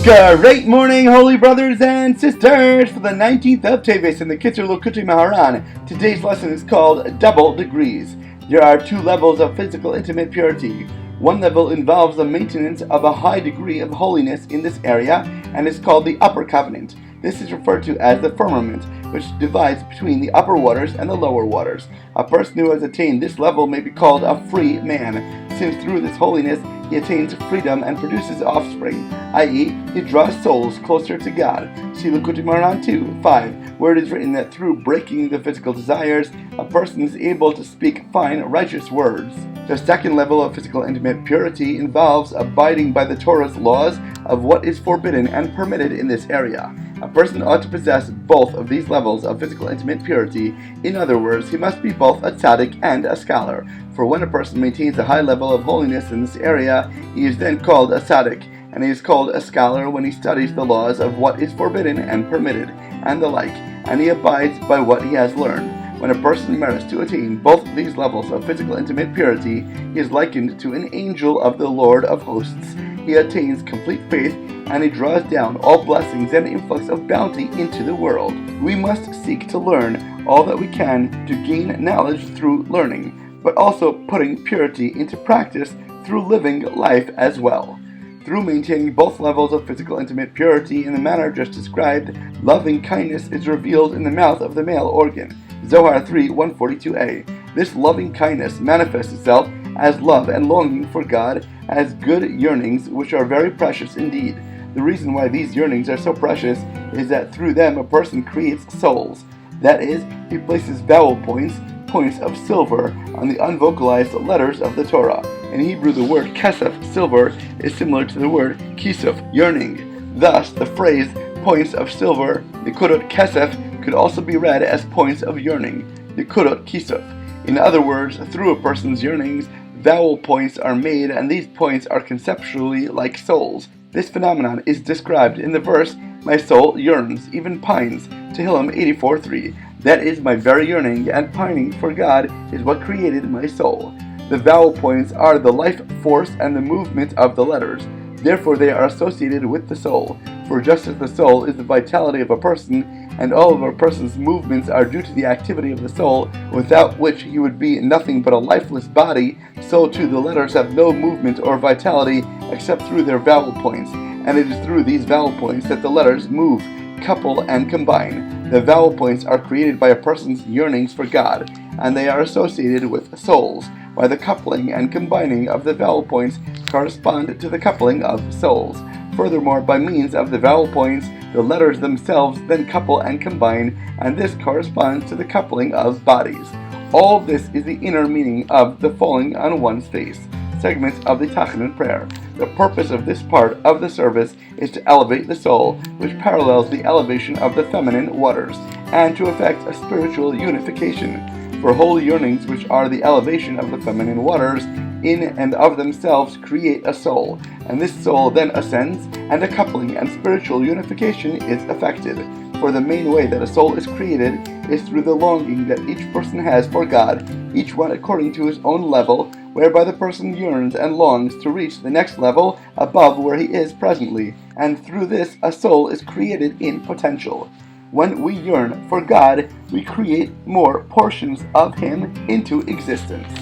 Great morning, holy brothers and sisters, for the 19th of TEVET in the Kitzur Likutei Moharan. Today's lesson is called Double Degrees. There are two levels of physical intimate purity. One level involves the maintenance of a high degree of holiness in this area and is called the upper covenant. This is referred to as the firmament, which divides between the upper waters and the lower waters. A person who has attained this level may be called a free man, since through this holiness he attains freedom and produces offspring, i.e., he draws souls closer to God. See Likutei Moharan 2:5, where it is written that through breaking the physical desires, a person is able to speak fine, righteous words. The second level of physical intimate purity involves abiding by the Torah's laws of what is forbidden and permitted in this area. A person ought to possess both of these levels of physical intimate purity. In other words, he must be both a tzaddik and a scholar. For when a person maintains a high level of holiness in this area, he is then called a tzaddik, and he is called a scholar when he studies the laws of what is forbidden and permitted, and the like, and he abides by what he has learned. When a person merits to attain both these levels of physical intimate purity, he is likened to an angel of the Lord of hosts. He attains complete faith, and he draws down all blessings and influx of bounty into the world. We must seek to learn all that we can to gain knowledge through learning, but also putting purity into practice through living life as well. Through maintaining both levels of physical intimate purity in the manner just described, loving kindness is revealed in the mouth of the male organ. Zohar 3:142a. This loving kindness manifests itself as love and longing for God, as good yearnings which are very precious indeed. The reason why these yearnings are so precious is that through them a person creates souls. That is, he places vowel points of silver on the unvocalized letters of the Torah. In Hebrew, the word kesef, silver, is similar to the word kisuf, yearning. Thus, the phrase points of silver, nikudot kesef, could also be read as points of yearning, nikudot kisuf. In other words, through a person's yearnings, vowel points are made, and these points are conceptually like souls. This phenomenon is described in the verse, "My soul yearns, even pines," Tehillim 84:3. That is, my very yearning and pining for God is what created my soul. The vowel points are the life force and the movement of the letters. Therefore they are associated with the soul. For just as the soul is the vitality of a person, and all of a person's movements are due to the activity of the soul, without which he would be nothing but a lifeless body, so too the letters have no movement or vitality except through their vowel points, and it is through these vowel points that the letters move, couple, and combine. The vowel points are created by a person's yearnings for God, and they are associated with souls, while the coupling and combining of the vowel points correspond to the coupling of souls. Furthermore, by means of the vowel points, the letters themselves then couple and combine, and this corresponds to the coupling of bodies. All this is the inner meaning of the falling on one's face segments of the Tachanun prayer. The purpose of this part of the service is to elevate the soul, which parallels the elevation of the feminine waters, and to effect a spiritual unification. For holy yearnings, which are the elevation of the feminine waters, in and of themselves create a soul, and this soul then ascends, and a coupling and spiritual unification is effected. For the main way that a soul is created is through the longing that each person has for God, each one according to his own level, whereby the person yearns and longs to reach the next level above where he is presently, and through this a soul is created in potential. When we yearn for God, we create more portions of Him into existence.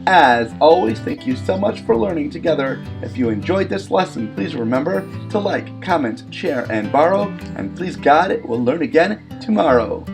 As always, thank you so much for learning together. If you enjoyed this lesson, please remember to like, comment, share, and borrow. And please God, we'll learn again tomorrow.